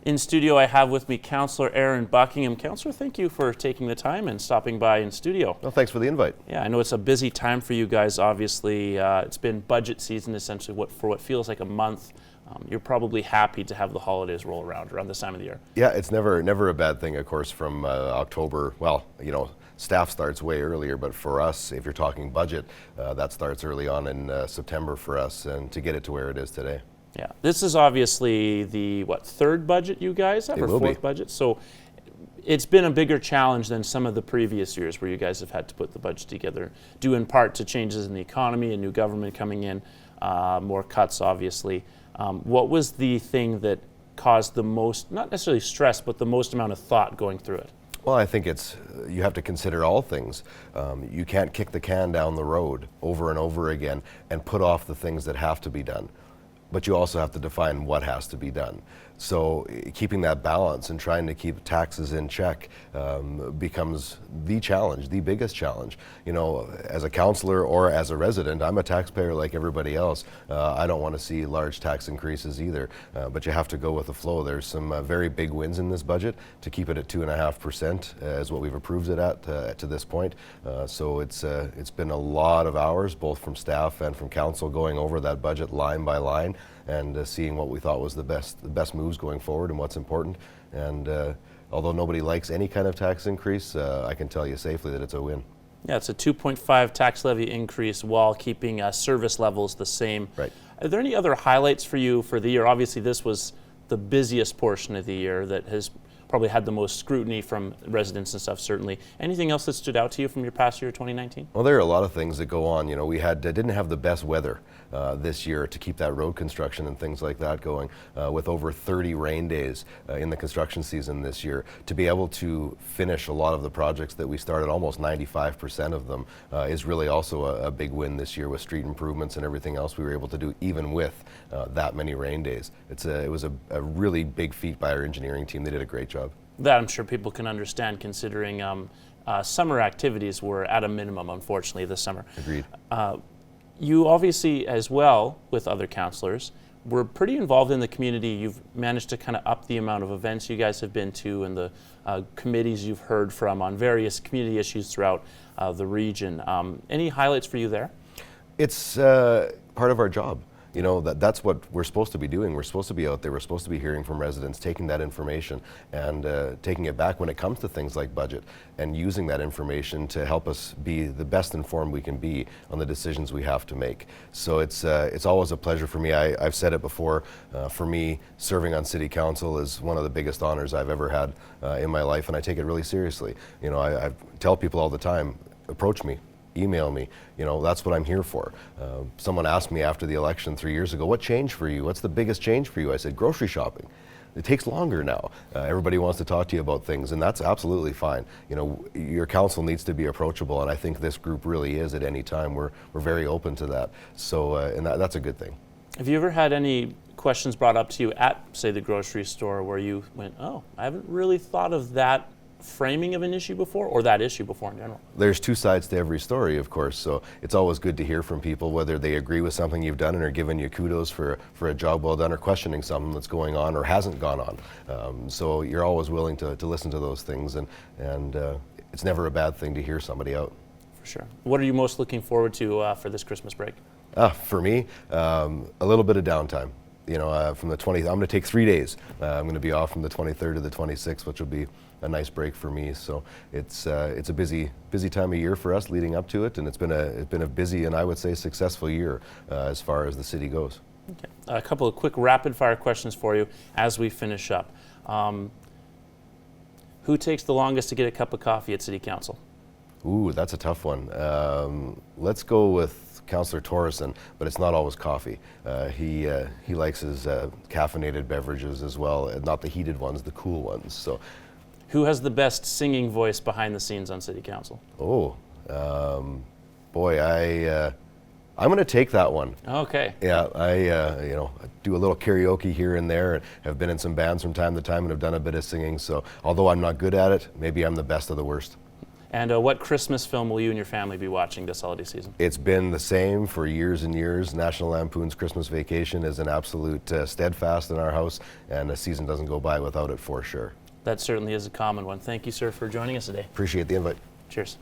In studio, I have with me Councillor Aaron Buckingham. Councillor, thank you for taking the time and stopping by in studio. Well, thanks for the invite. Yeah, I know it's a busy time for you guys, obviously. It's been budget season, essentially, for what feels like a month. You're probably happy to have the holidays roll around this time of the year. Yeah, it's never a bad thing, of course, from October. Well, staff starts way earlier, but for us, if you're talking budget, that starts early on in September for us, and to get it to where it is today. Yeah, this is obviously the, third budget you guys have, or fourth budget? So it's been a bigger challenge than some of the previous years where you guys have had to put the budget together, due in part to changes in the economy, a new government coming in, more cuts, obviously. What was the thing that caused the most, not necessarily stress, but the most amount of thought going through it? Well, I think you have to consider all things. You can't kick the can down the road over and over again and put off the things that have to be done. But you also have to define what has to be done. So keeping that balance and trying to keep taxes in check becomes the challenge, the biggest challenge. As a councillor or as a resident, I'm a taxpayer like everybody else. I don't want to see large tax increases either, but you have to go with the flow. There's some very big wins in this budget. To keep it at 2.5% is what we've approved it at to this point. So it's been a lot of hours, both from staff and from council, going over that budget line by line and seeing what we thought was the best moves going forward and what's important. And although nobody likes any kind of tax increase, I can tell you safely that it's a win. Yeah, it's a 2.5 tax levy increase while keeping service levels the same. Right. Are there any other highlights for you for the year? Obviously, this was the busiest portion of the year that has probably had the most scrutiny from residents and stuff, certainly. Anything else that stood out to you from your past year, 2019? Well, there are a lot of things that go on. We didn't have the best weather this year to keep that road construction and things like that going, with over 30 rain days in the construction season this year. To be able to finish a lot of the projects that we started, almost 95% of them, is really also a big win this year with street improvements and everything else we were able to do, even with that many rain days. It was a really big feat by our engineering team. They did a great job. That I'm sure people can understand, considering summer activities were at a minimum, unfortunately, this summer. Agreed. You obviously, as well, with other councillors, were pretty involved in the community. You've managed to kind of up the amount of events you guys have been to and the committees you've heard from on various community issues throughout the region. Any highlights for you there? It's part of our job. That's what we're supposed to be doing. We're supposed to be out there. We're supposed to be hearing from residents, taking that information and taking it back when it comes to things like budget, and using that information to help us be the best informed we can be on the decisions we have to make. So it's always a pleasure for me. I've said it before. For me, serving on City Council is one of the biggest honors I've ever had in my life, and I take it really seriously. I tell people all the time, approach me. Email me. That's what I'm here for. Someone asked me after the election 3 years ago, what changed for you? What's the biggest change for you? I said, grocery shopping. It takes longer now. Everybody wants to talk to you about things, and that's absolutely fine. Your council needs to be approachable, and I think this group really is at any time. We're very open to that. So, and that's a good thing. Have you ever had any questions brought up to you at, say, the grocery store where you went, oh, I haven't really thought of that framing of an issue before, or that issue before in general? There's two sides to every story, of course, so it's always good to hear from people, whether they agree with something you've done and are giving you kudos for a job well done, or questioning something that's going on or hasn't gone on. So you're always willing to listen to those things, and it's never a bad thing to hear somebody out. For sure. What are you most looking forward to for this Christmas break? For me, a little bit of downtime. From the 20th, I'm going to take 3 days. I'm going to be off from the 23rd to the 26th, which will be a nice break for me. So it's a busy time of year for us leading up to it, and it's been a busy and I would say successful year as far as the city goes. Okay. A couple of quick rapid fire questions for you as we finish up. Who takes the longest to get a cup of coffee at City Council? Ooh, that's a tough one. Let's go with Councillor Torreson, but it's not always coffee. He likes his caffeinated beverages as well, not the heated ones, the cool ones. So, who has the best singing voice behind the scenes on City Council? Oh, boy, I'm going to take that one. Okay. Yeah, I do a little karaoke here and there, and have been in some bands from time to time, and have done a bit of singing. So, although I'm not good at it, maybe I'm the best of the worst. And what Christmas film will you and your family be watching this holiday season? It's been the same for years and years. National Lampoon's Christmas Vacation is an absolute steadfast in our house, and a season doesn't go by without it for sure. That certainly is a common one. Thank you, sir, for joining us today. Appreciate the invite. Cheers.